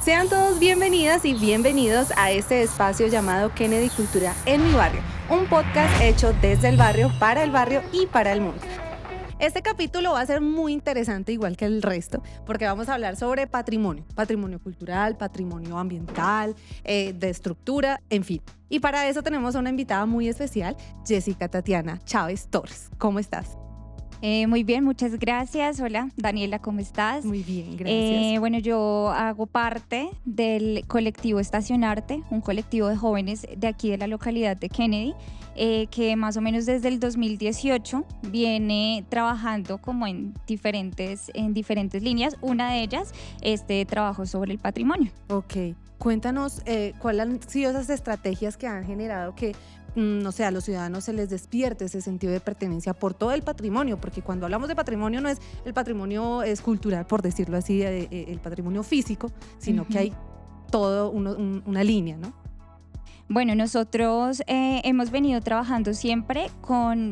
Sean todos bienvenidas y bienvenidos a este espacio llamado Kennedy Cultura en mi barrio, un podcast hecho desde el barrio y para el mundo. Este capítulo va a ser muy interesante, igual que el resto, porque vamos a hablar sobre patrimonio cultural, patrimonio ambiental, de estructura, en fin. Y para eso tenemos a una invitada muy especial, Jessica Tatiana Chávez Torres. ¿Cómo estás? Muy bien, muchas gracias. Hola, Daniela, ¿cómo estás? Muy bien, gracias. Bueno, yo hago parte del colectivo Estacionarte, un colectivo de jóvenes de aquí de la localidad de Kennedy, que más o menos desde el 2018 viene trabajando como en diferentes líneas. Una de ellas, trabajo sobre el patrimonio. Ok, cuéntanos cuáles han sido esas estrategias que han generado que no sé, a los ciudadanos se les despierte ese sentido de pertenencia por todo el patrimonio, porque cuando hablamos de patrimonio no es el patrimonio escultural, por decirlo así, el patrimonio físico, sino que hay todo una línea, ¿no? Bueno, nosotros hemos venido trabajando siempre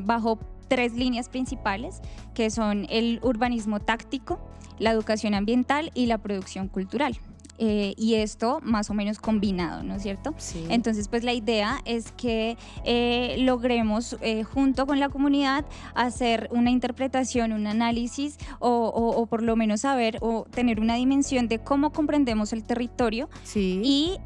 bajo 3 líneas principales, que son el urbanismo táctico, la educación ambiental y la producción cultural. Y esto más o menos combinado, ¿no es cierto? Sí. Entonces, pues la idea es que logremos junto con la comunidad hacer una interpretación, un análisis o por lo menos saber o tener una dimensión de cómo comprendemos el territorio. Sí. Y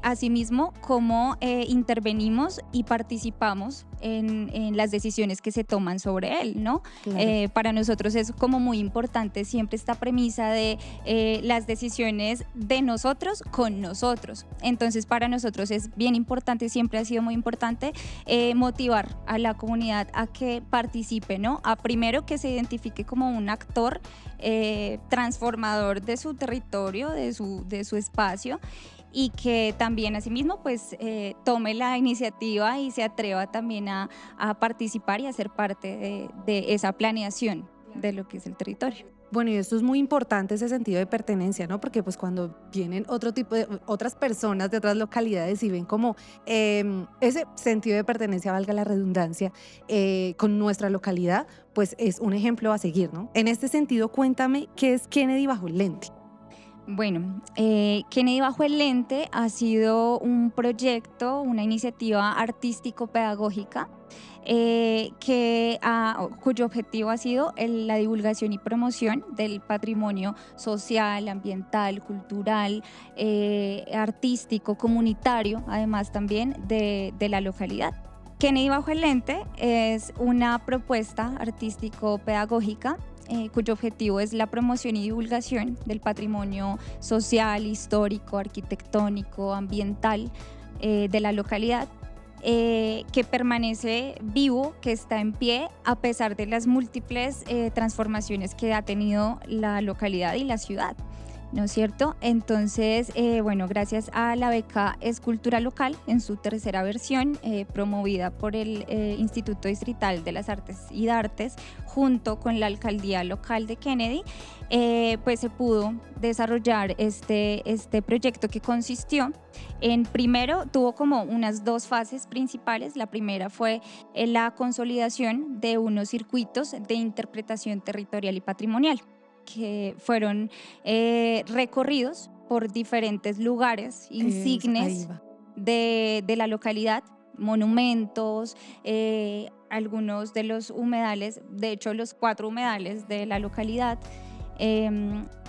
asimismo cómo intervenimos y participamos en las decisiones que se toman sobre él, ¿no? Claro. Para nosotros es como muy importante siempre esta premisa de las decisiones de nosotros con nosotros. Entonces para nosotros es bien importante, siempre ha sido muy importante motivar a la comunidad a que participe, ¿no? A primero que se identifique como un actor transformador de su territorio, de su espacio, y que también asimismo pues tome la iniciativa y se atreva también a participar y a ser parte de esa planeación de lo que es el territorio. Bueno, y esto es muy importante, ese sentido de pertenencia, ¿no? Porque pues cuando vienen otras personas de otras localidades y ven como ese sentido de pertenencia, valga la redundancia, con nuestra localidad, pues es un ejemplo a seguir, ¿no? En este sentido, cuéntame, ¿qué es Kennedy bajo el lente? Bueno, Kennedy bajo el lente ha sido un proyecto, una iniciativa artístico-pedagógica cuyo objetivo ha sido la divulgación y promoción del patrimonio social, ambiental, cultural, artístico, comunitario, además también de la localidad. Kennedy bajo el lente es una propuesta artístico-pedagógica cuyo objetivo es la promoción y divulgación del patrimonio social, histórico, arquitectónico, ambiental de la localidad, que permanece vivo, que está en pie a pesar de las múltiples transformaciones que ha tenido la localidad y la ciudad, ¿no es cierto? Entonces, bueno, gracias a la beca Escultura Local en su tercera versión, promovida por el Instituto Distrital de las Artes y Artes, junto con la Alcaldía Local de Kennedy, pues se pudo desarrollar este proyecto que consistió primero, tuvo como unas 2 fases principales. La primera fue la consolidación de unos circuitos de interpretación territorial y patrimonial, que fueron recorridos por diferentes lugares insignes de la localidad, monumentos, algunos de los humedales, de hecho los 4 humedales de la localidad,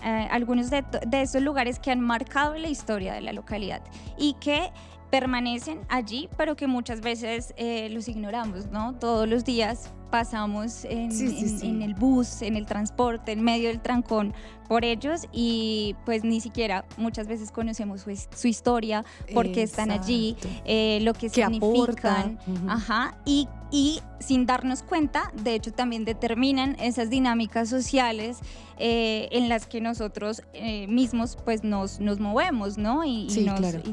algunos de esos lugares que han marcado la historia de la localidad y que permanecen allí, pero que muchas veces los ignoramos, ¿no? Todos los días pasamos en el bus, en el transporte, en medio del trancón por ellos y pues ni siquiera muchas veces conocemos su historia, por qué están allí, lo que significan. Ajá, y sin darnos cuenta, de hecho también determinan esas dinámicas sociales en las que nosotros mismos pues nos movemos, ¿no? Y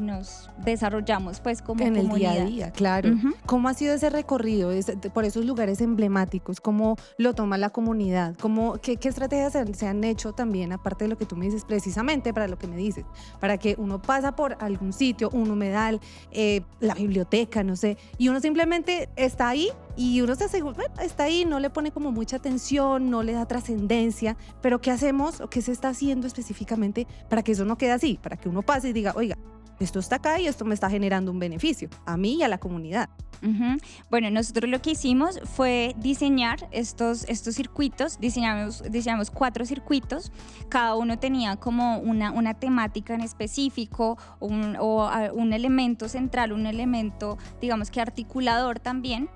nos desarrollamos pues como en comunidad. El día a día, claro. ¿Cómo ha sido ese recorrido por esos lugares emblemáticos? ¿Cómo lo toma la comunidad? ¿Qué estrategias se han hecho también, aparte de lo que tú me dices, precisamente para lo que me dices? Para que uno pasa por algún sitio, un humedal, la biblioteca, no sé, y uno simplemente está ahí ahí y uno se asegura, bueno, está ahí, no le pone como mucha atención, no le da trascendencia, pero ¿qué hacemos o qué se está haciendo específicamente para que eso no quede así? Para que uno pase y diga, oiga, esto está acá y esto me está generando un beneficio a mí y a la comunidad. Bueno, nosotros lo que hicimos fue diseñar estos circuitos, diseñamos 4 circuitos, cada uno tenía como una temática en específico, un elemento central, un elemento, digamos que articulador también,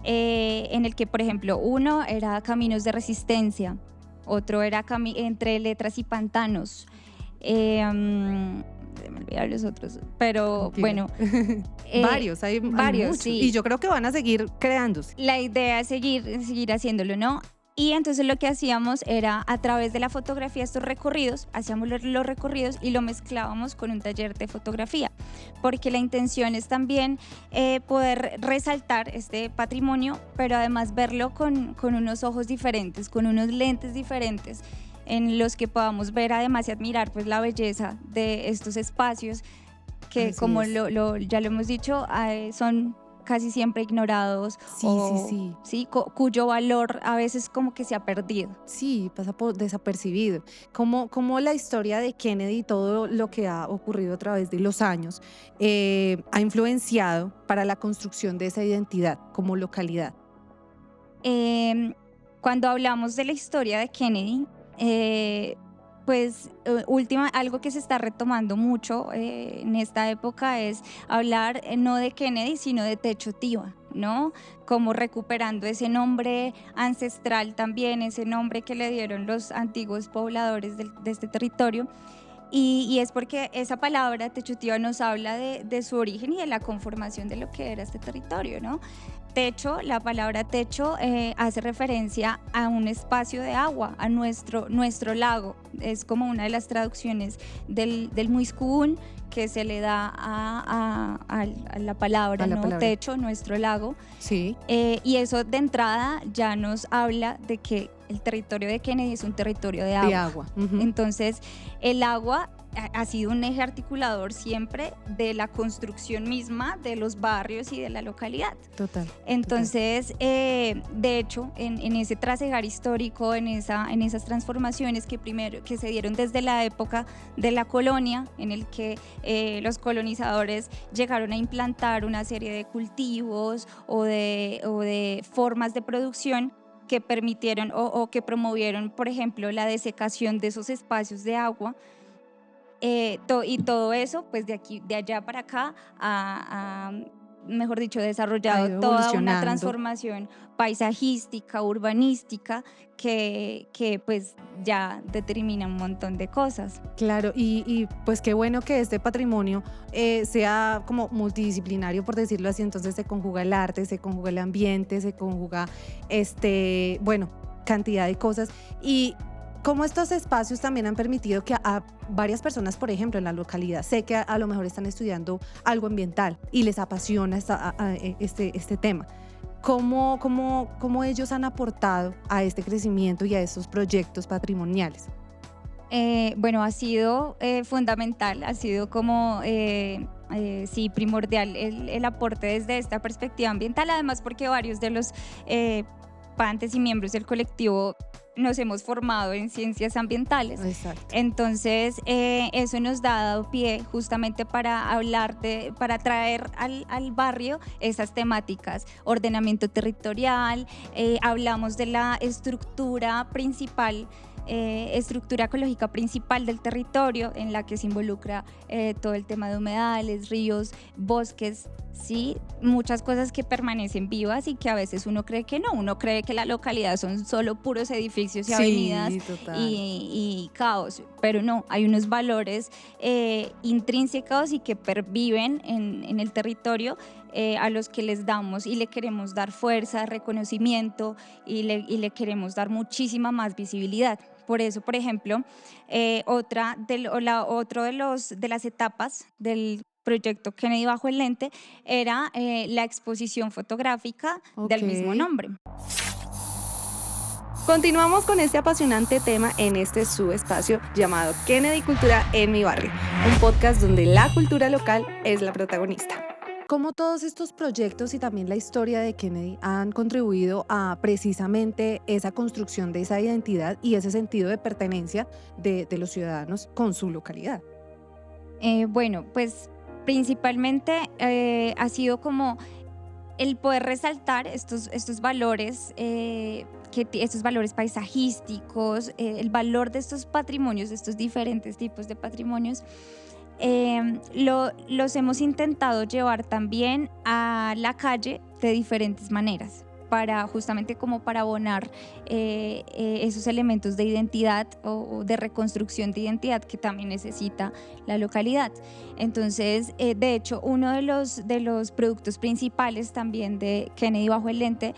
en el que, por ejemplo, uno era caminos de resistencia, otro era entre letras y pantanos, me olvidaron los otros, pero Tranquila. bueno. Varios, hay muchos. Sí. Y yo creo que van a seguir creándose. La idea es seguir haciéndolo, ¿no? Y entonces lo que hacíamos era, a través de la fotografía, estos recorridos, hacíamos los recorridos y lo mezclábamos con un taller de fotografía, porque la intención es también poder resaltar este patrimonio, pero además verlo con unos ojos diferentes, con unos lentes diferentes, en los que podamos ver además y admirar pues la belleza de estos espacios que, Así como es. ya lo hemos dicho, son casi siempre ignorados, Sí. cuyo valor a veces como que se ha perdido. Sí, pasa por desapercibido. Como la historia de Kennedy y todo lo que ha ocurrido a través de los años ha influenciado para la construcción de esa identidad como localidad. Cuando hablamos de la historia de Kennedy, pues algo que se está retomando mucho en esta época es hablar no de Kennedy, sino de Techo Tiva, ¿no? Como recuperando ese nombre ancestral también, ese nombre que le dieron los antiguos pobladores de este territorio. Y es porque esa palabra, Techo Tiva, nos habla de su origen y de la conformación de lo que era este territorio, ¿no? Techo, la palabra techo hace referencia a un espacio de agua, a nuestro lago. Es como una de las traducciones del muiscún que se le da a la palabra, ¿no? Techo, nuestro lago. Sí. Y eso de entrada ya nos habla de que el territorio de Kennedy es un territorio de agua. De agua. Uh-huh. Entonces, el agua ha sido un eje articulador siempre de la construcción misma de los barrios y de la localidad. Total. Entonces, de hecho, en ese trasegar histórico, en esas transformaciones que se dieron desde la época de la colonia, en el que los colonizadores llegaron a implantar una serie de cultivos o de formas de producción que permitieron o que promovieron, por ejemplo, la desecación de esos espacios de agua. Y todo eso, pues de allá para acá, mejor dicho, desarrollado toda una transformación paisajística, urbanística, que pues ya determina un montón de cosas. Claro, y pues qué bueno que este patrimonio sea como multidisciplinario, por decirlo así. Entonces se conjuga el arte, se conjuga el ambiente, se conjuga cantidad de cosas. Y cómo estos espacios también han permitido que a varias personas, por ejemplo, en la localidad, sé que a lo mejor están estudiando algo ambiental y les apasiona este tema. ¿Cómo ellos han aportado a este crecimiento y a estos proyectos patrimoniales? Bueno, ha sido fundamental, ha sido como primordial el aporte desde esta perspectiva ambiental, además porque varios de los participantes y miembros del colectivo nos hemos formado en ciencias ambientales. Exacto. Entonces, eso nos ha dado pie justamente para para traer al barrio esas temáticas, ordenamiento territorial, hablamos de la estructura principal, estructura ecológica principal del territorio, en la que se involucra todo el tema de humedales, ríos, bosques, sí, muchas cosas que permanecen vivas y que a veces uno cree que no, uno cree que la localidad son solo puros edificios y avenidas y caos, pero no, hay unos valores intrínsecos y que perviven en el territorio, a los que les damos y le queremos dar fuerza, reconocimiento y le queremos dar muchísima más visibilidad. Por eso, por ejemplo, otra de las etapas del proyecto Kennedy bajo el lente era la exposición fotográfica del mismo nombre. Continuamos con este apasionante tema en este subespacio llamado Kennedy Cultura en mi barrio, un podcast donde la cultura local es la protagonista. ¿Cómo todos estos proyectos y también la historia de Kennedy han contribuido a precisamente esa construcción de esa identidad y ese sentido de pertenencia de los ciudadanos con su localidad? Bueno, pues principalmente ha sido como el poder resaltar estos valores, estos valores paisajísticos, el valor de estos patrimonios, de estos diferentes tipos de patrimonios, los hemos intentado llevar también a la calle de diferentes maneras para justamente como para abonar esos elementos de identidad o de reconstrucción de identidad que también necesita la localidad. Entonces, de hecho, uno de los productos principales también de Kennedy Bajo el Lente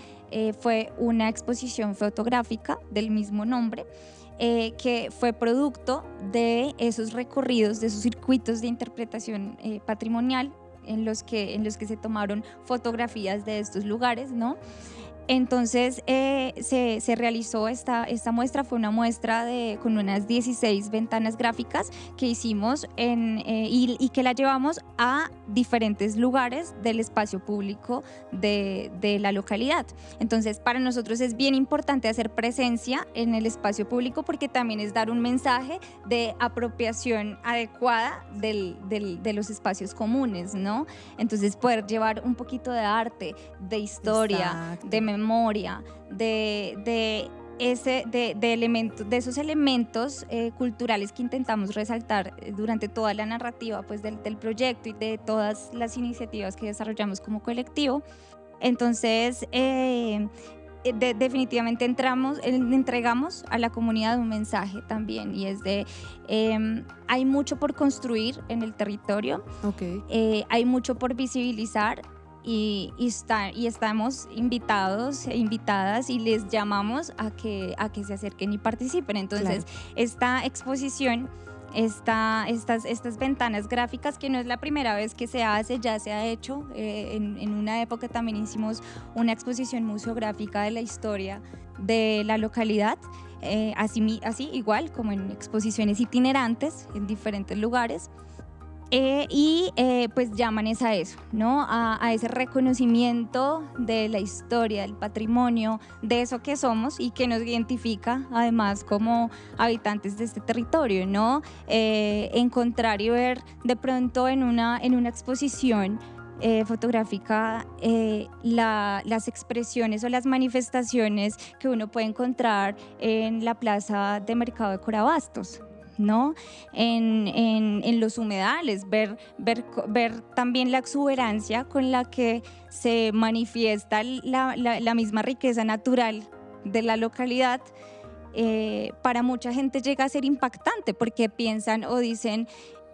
fue una exposición fotográfica del mismo nombre, que fue producto de esos recorridos, de esos circuitos de interpretación patrimonial en los que se tomaron fotografías de estos lugares, ¿no? Entonces se realizó esta muestra, fue una muestra con unas 16 ventanas gráficas que hicimos y que la llevamos a diferentes lugares del espacio público de la localidad. Entonces para nosotros es bien importante hacer presencia en el espacio público porque también es dar un mensaje de apropiación adecuada de los espacios comunes, ¿no? Entonces poder llevar un poquito de arte, de historia, Exacto. de memoria, de esos elementos culturales que intentamos resaltar durante toda la narrativa pues, del proyecto y de todas las iniciativas que desarrollamos como colectivo. Entonces, definitivamente entregamos a la comunidad un mensaje también y es de hay mucho por construir en el territorio, Ok. hay mucho por visibilizar y estamos invitados e invitadas y les llamamos a que se acerquen y participen. Entonces, Claro. esta exposición, estas ventanas gráficas, que no es la primera vez que se hace, ya se ha hecho. En una época también hicimos una exposición museográfica de la historia de la localidad, así igual como en exposiciones itinerantes en diferentes lugares. Pues llaman es a eso, ¿no? A ese reconocimiento de la historia, del patrimonio, de eso que somos y que nos identifica además como habitantes de este territorio, ¿no? Encontrar y ver de pronto en una exposición fotográfica las expresiones o las manifestaciones que uno puede encontrar en la plaza de mercado de Corabastos, ¿no? En los humedales, ver también la exuberancia con la que se manifiesta la misma riqueza natural de la localidad. Para mucha gente llega a ser impactante porque piensan o dicen,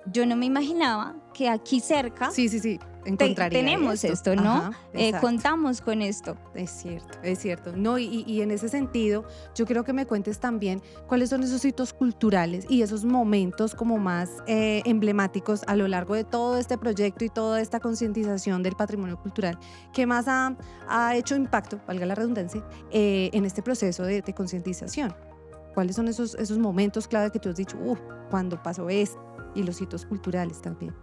yo no me imaginaba que aquí cerca Sí, sí, sí. Encontraría tenemos esto, ¿no? Ajá, exacto. Contamos con esto. Es cierto, es cierto. No, y en ese sentido, yo quiero que me cuentes también cuáles son esos hitos culturales y esos momentos como más emblemáticos a lo largo de todo este proyecto y toda esta concientización del patrimonio cultural que más ha hecho impacto, valga la redundancia, en este proceso de concientización. ¿Cuáles son esos momentos clave que tú has dicho, cuando pasó esto? Y los hitos culturales también.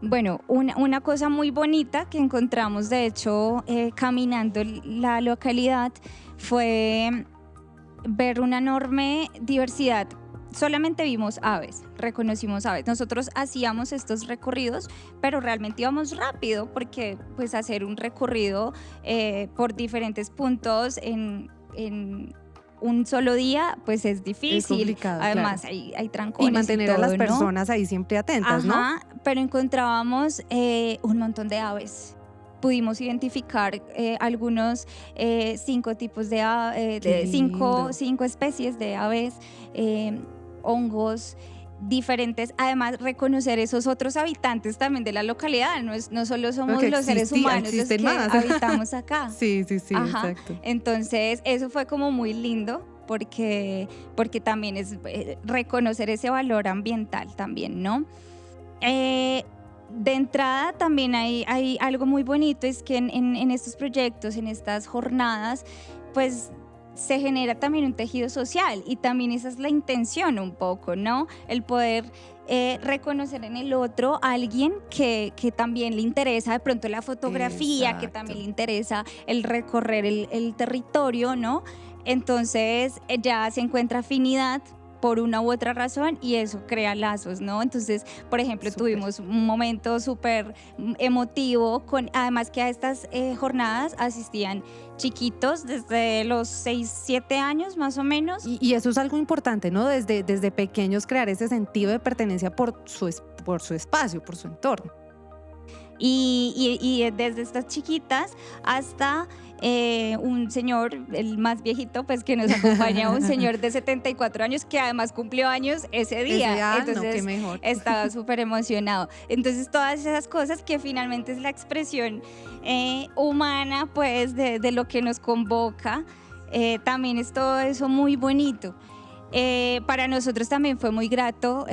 Bueno, una cosa muy bonita que encontramos, de hecho, caminando la localidad, fue ver una enorme diversidad. Solamente vimos aves, reconocimos aves. Nosotros hacíamos estos recorridos, pero realmente íbamos rápido porque pues hacer un recorrido por diferentes puntos en un solo día, pues es difícil. Es complicado, Además, claro. hay trancones Y mantener y todo, a las ¿no? personas ahí siempre atentas, ¿no? Ajá, pero encontrábamos un montón de aves. Pudimos identificar algunos 5 tipos Qué lindo. cinco especies de aves, hongos diferentes. Además, reconocer esos otros habitantes también de la localidad. No solo somos Porque los seres humanos los existen que más. habitamos acá. Sí, sí, sí, Ajá. exacto. Entonces, eso fue como muy lindo porque también es reconocer ese valor ambiental también, ¿no? De entrada también hay algo muy bonito, es que en estos proyectos, en estas jornadas, pues se genera también un tejido social y también esa es la intención un poco, ¿no? El poder reconocer en el otro a alguien que también le interesa de pronto la fotografía, que también le interesa el recorrer el territorio, ¿no? Entonces ya se encuentra afinidad por una u otra razón y eso crea lazos, ¿no? Entonces, por ejemplo, tuvimos un momento súper emotivo, además que a estas jornadas asistían chiquitos desde los 6, 7 años más o menos. Y eso es algo importante, ¿no? Desde pequeños crear ese sentido de pertenencia por su espacio, por su entorno. Y desde estas chiquitas hasta un señor, el más viejito, pues que nos acompaña, un señor de 74 años que además cumplió años ese día. Entonces, no, qué mejor. Estaba súper emocionado. Entonces, todas esas cosas que finalmente es la expresión humana, pues, de lo que nos convoca, también es todo eso muy bonito. Para nosotros también fue muy grato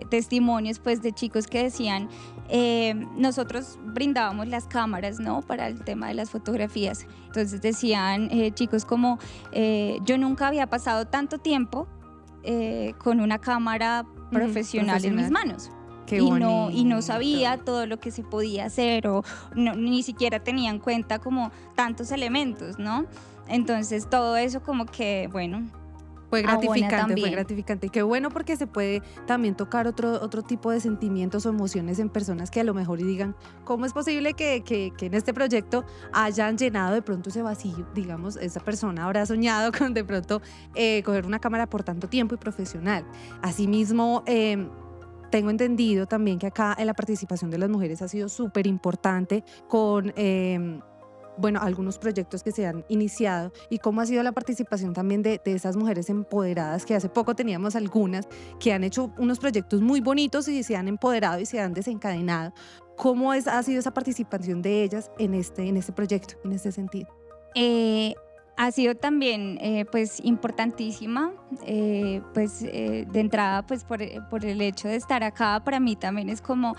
testimonios pues de chicos que decían nosotros brindábamos las cámaras, ¿no? Para el tema de las fotografías. Entonces decían chicos como yo nunca había pasado tanto tiempo con una cámara profesional en mis manos. Y no sabía todo lo que se podía hacer o ni siquiera tenía en cuenta como tantos elementos, ¿no? Entonces todo eso como que, bueno, fue gratificante. Y qué bueno porque se puede también tocar otro tipo de sentimientos o emociones en personas que a lo mejor y digan, ¿cómo es posible que en este proyecto hayan llenado de pronto ese vacío? Digamos, esa persona habrá soñado con de pronto coger una cámara por tanto tiempo y profesional. Asimismo, tengo entendido también que acá la participación de las mujeres ha sido súper importante con algunos proyectos que se han iniciado y cómo ha sido la participación también de esas mujeres empoderadas, que hace poco teníamos algunas que han hecho unos proyectos muy bonitos y se han empoderado y se han desencadenado. ¿Cómo ha sido esa participación de ellas en este proyecto, en este sentido? Ha sido también pues importantísima, de entrada pues por el hecho de estar acá, para mí también es como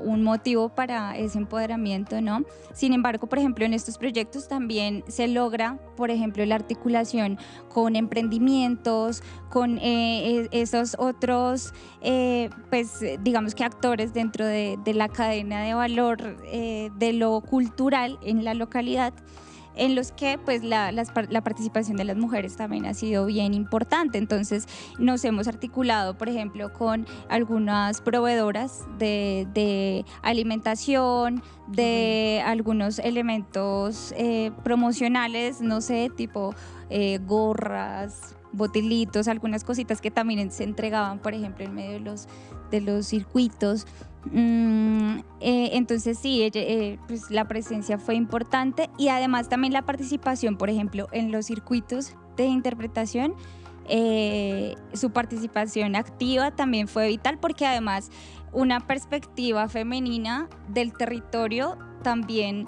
un motivo para ese empoderamiento, ¿no? Sin embargo, por ejemplo, en estos proyectos también se logra, por ejemplo, la articulación con emprendimientos, con esos otros, pues digamos que actores dentro de la cadena de valor de lo cultural en la localidad, en los que pues la participación de las mujeres también ha sido bien importante. Entonces nos hemos articulado, por ejemplo, con algunas proveedoras de alimentación, de algunos elementos promocionales, no sé, tipo gorras, botelitos, algunas cositas que también se entregaban, por ejemplo, en medio de los circuitos. Entonces sí, pues la presencia fue importante y además también la participación, por ejemplo, en los circuitos de interpretación, su participación activa también fue vital, porque además una perspectiva femenina del territorio también,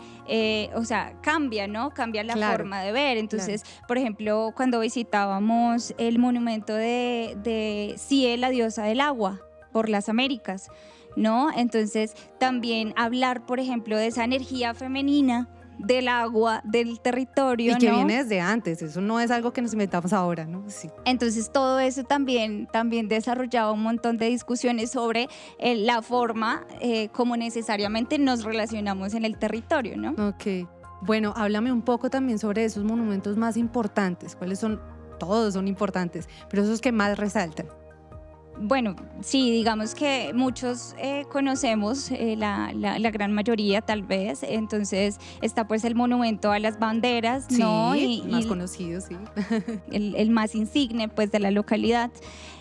cambia, ¿no? Cambia la forma de ver. Entonces, por ejemplo, cuando visitábamos el monumento de Ciel, la diosa del agua, por las Américas, ¿no? Entonces, también hablar, por ejemplo, de esa energía femenina del agua, del territorio, y que ¿no? viene desde antes, eso no es algo que nos inventamos ahora, ¿no? Sí. Entonces todo eso también desarrollaba un montón de discusiones sobre la forma como necesariamente nos relacionamos en el territorio, ¿no? Ok, bueno, háblame un poco también sobre esos monumentos más importantes. ¿Cuáles son? Todos son importantes, pero esos que más resaltan. Bueno, sí, digamos que muchos conocemos, la gran mayoría tal vez. Entonces está pues el monumento a las banderas, ¿no? Sí, más conocido, sí. El más insigne pues de la localidad.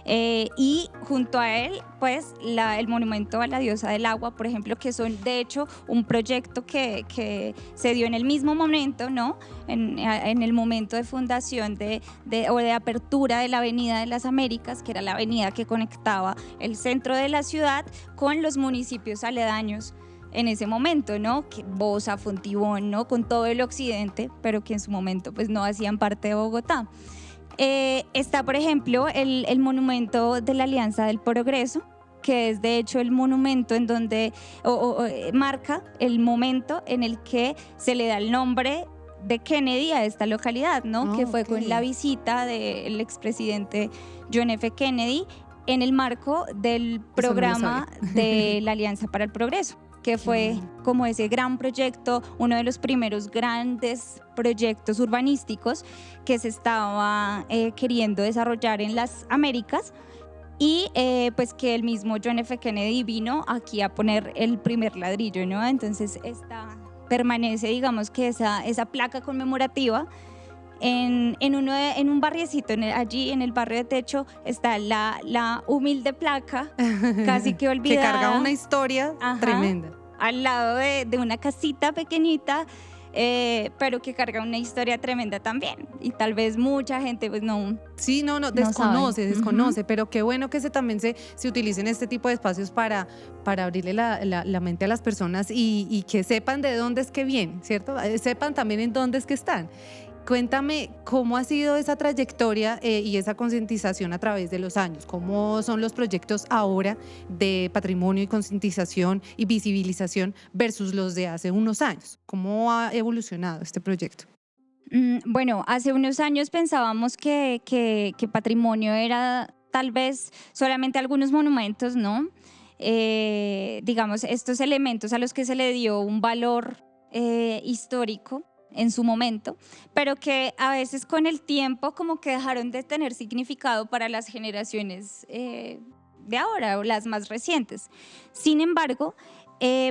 Y junto a él pues el monumento a la diosa del agua, por ejemplo, que son de hecho un proyecto que se dio en el mismo momento, ¿no? En el momento de fundación o de apertura de la Avenida de las Américas, que era la avenida que conectaba el centro de la ciudad con los municipios aledaños en ese momento, ¿no? Bosa, Fontibón, ¿no? Con todo el occidente, pero que en su momento pues no hacían parte de Bogotá. Está, por ejemplo, el monumento de la Alianza del Progreso, que es de hecho el monumento en donde marca el momento en el que se le da el nombre de Kennedy a esta localidad, ¿no? Que fue ok. con la visita del expresidente John F. Kennedy en el marco del Eso no lo programa sabía. de la Alianza para el Progreso, que fue como ese gran proyecto, uno de los primeros grandes proyectos urbanísticos que se estaba queriendo desarrollar en las Américas, y pues que el mismo John F. Kennedy vino aquí a poner el primer ladrillo, ¿no? Entonces permanece, digamos que esa placa conmemorativa en un barriecito, allí en el barrio de Techo está la humilde placa, casi que olvidada. Que carga una historia tremenda. Al lado de una casita pequeñita, pero que carga una historia tremenda también. Y tal vez mucha gente pues no. Sí, no, desconoce, pero qué bueno que también se utilicen este tipo de espacios para abrirle la mente a las personas y que sepan de dónde es que vienen, ¿cierto? Sepan también en dónde es que están. Cuéntame cómo ha sido esa trayectoria y esa concientización a través de los años. ¿Cómo son los proyectos ahora de patrimonio y concientización y visibilización versus los de hace unos años? ¿Cómo ha evolucionado este proyecto? Bueno, hace unos años pensábamos que patrimonio era tal vez solamente algunos monumentos, ¿no? Digamos, estos elementos a los que se le dio un valor histórico en su momento, pero que a veces con el tiempo como que dejaron de tener significado para las generaciones de ahora o las más recientes. Sin embargo,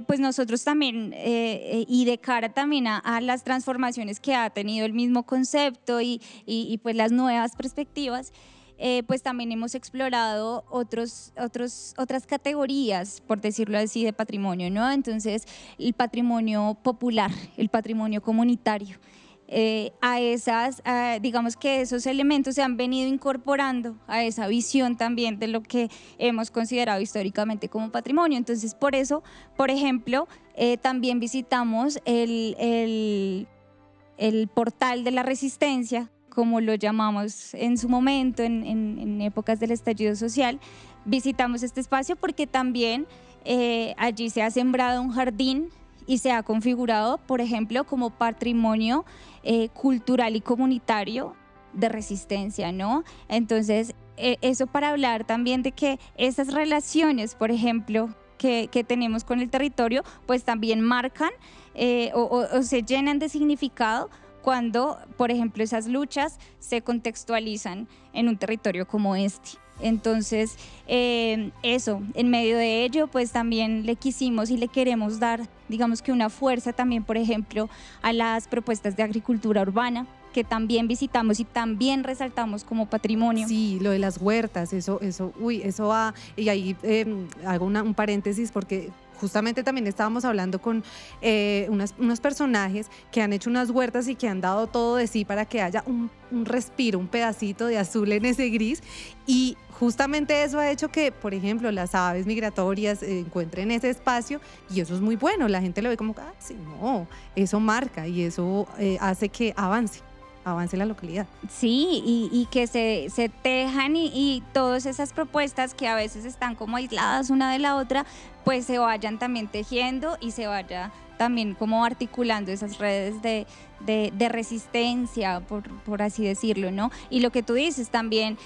pues nosotros también, y de cara también a las transformaciones que ha tenido el mismo concepto y pues las nuevas perspectivas, pues también hemos explorado otras categorías, por decirlo así, de patrimonio, ¿no? Entonces, el patrimonio popular, el patrimonio comunitario. Digamos que esos elementos se han venido incorporando a esa visión también de lo que hemos considerado históricamente como patrimonio. Entonces, por eso, por ejemplo, también visitamos el portal de la Resistencia, como lo llamamos en su momento, en épocas del estallido social. Visitamos este espacio porque también allí se ha sembrado un jardín y se ha configurado, por ejemplo, como patrimonio cultural y comunitario de resistencia, ¿no? Entonces, eso para hablar también de que esas relaciones, por ejemplo, que tenemos con el territorio, pues también marcan o se llenan de significado cuando, por ejemplo, esas luchas se contextualizan en un territorio como este. Entonces, eso, en medio de ello, pues también le quisimos y le queremos dar, digamos que una fuerza también, por ejemplo, a las propuestas de agricultura urbana, que visitamos y también resaltamos como patrimonio. Sí, lo de las huertas, eso va, y ahí hago un paréntesis porque justamente también estábamos hablando con unos personajes que han hecho unas huertas y que han dado todo de sí para que haya un respiro, un pedacito de azul en ese gris, y justamente eso ha hecho que, por ejemplo, las aves migratorias encuentren ese espacio, y eso es muy bueno. La gente lo ve como, sí, no, eso marca y eso hace que avance la localidad. Sí, y que se tejan y todas esas propuestas que a veces están como aisladas una de la otra, pues se vayan también tejiendo y se vaya también como articulando esas redes de resistencia, por así decirlo, ¿no? Y lo que tú dices también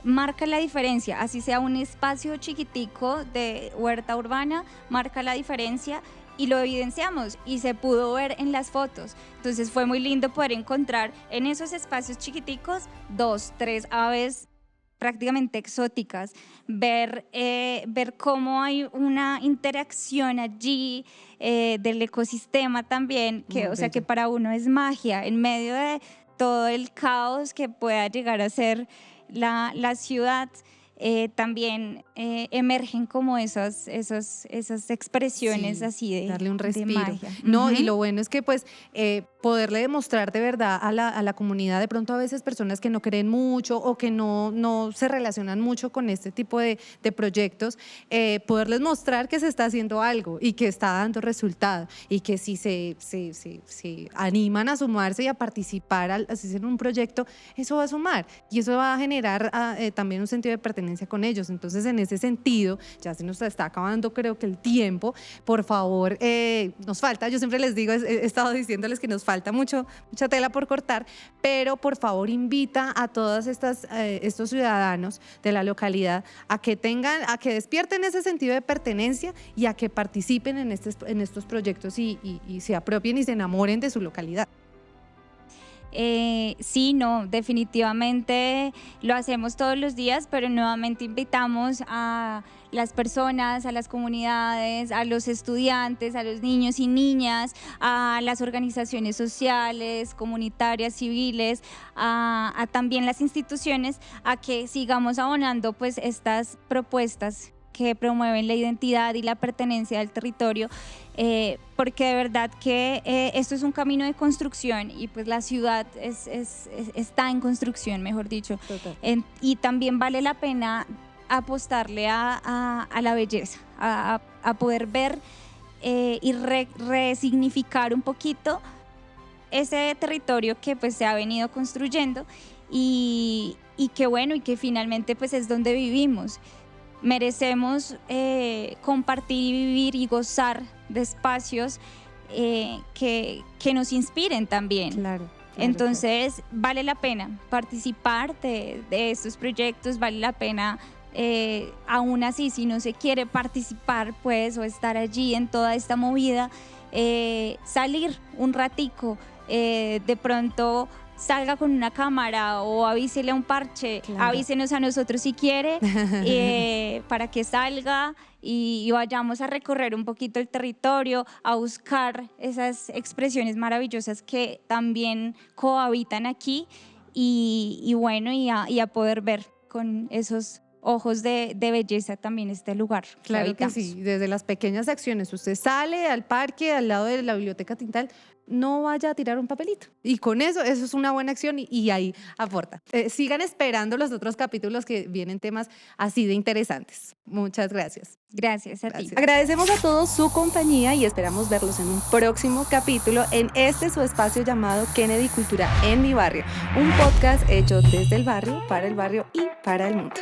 marca la diferencia, así sea un espacio chiquitico de huerta urbana, marca la diferencia. Y lo evidenciamos y se pudo ver en las fotos. Entonces fue muy lindo poder encontrar en esos espacios chiquiticos 2, 3 aves prácticamente exóticas, ver cómo hay una interacción allí del ecosistema también, que para uno es magia, en medio de todo el caos que pueda llegar a ser la ciudad. También emergen como esas expresiones, sí, así de darle un respiro. De magia. No, y lo bueno es que pues poderle demostrar de verdad a la comunidad, de pronto a veces personas que no creen mucho o que no se relacionan mucho con este tipo de proyectos, poderles mostrar que se está haciendo algo y que está dando resultado, y que si se animan a sumarse y a participar así en un proyecto, eso va a sumar y eso va a generar también un sentido de pertenencia pertenencia con ellos. Entonces, en ese sentido, ya se nos está acabando creo que el tiempo. Por favor, nos falta, yo siempre les digo, he estado diciéndoles que nos falta mucha tela por cortar, pero por favor invita a todos estos ciudadanos de la localidad a que despierten ese sentido de pertenencia y a que participen en estos proyectos y se apropien y se enamoren de su localidad. Sí, no, definitivamente lo hacemos todos los días, pero nuevamente invitamos a las personas, a las comunidades, a los estudiantes, a los niños y niñas, a las organizaciones sociales, comunitarias, civiles, a también las instituciones, a que sigamos abonando pues estas propuestas que promueven la identidad y la pertenencia del territorio, porque de verdad que esto es un camino de construcción y pues la ciudad está en construcción, mejor dicho. Y también vale la pena apostarle a la belleza, a poder ver y resignificar un poquito ese territorio que pues se ha venido construyendo y que bueno, y que finalmente pues es donde vivimos. Merecemos compartir y vivir y gozar de espacios que nos inspiren también. Claro. Entonces, vale la pena participar de estos proyectos, vale la pena, aún así, si no se quiere participar, pues, o estar allí en toda esta movida, salir un ratico, de pronto salga con una cámara o avísele a un parche, claro. Avísenos a nosotros si quiere, para que salga y vayamos a recorrer un poquito el territorio, a buscar esas expresiones maravillosas que también cohabitan aquí y bueno, y a poder ver con esos ojos de belleza también este lugar. Claro que sí, desde las pequeñas acciones. Usted sale al parque, al lado de la Biblioteca Tintal, no vaya a tirar un papelito. Y con eso es una buena acción y ahí aporta. Sigan esperando los otros capítulos que vienen temas así de interesantes. Muchas gracias. Gracias a ti. Agradecemos a todos su compañía y esperamos verlos en un próximo capítulo en su espacio llamado Kennedy Cultura en mi barrio. Un podcast hecho desde el barrio, para el barrio y para el mundo.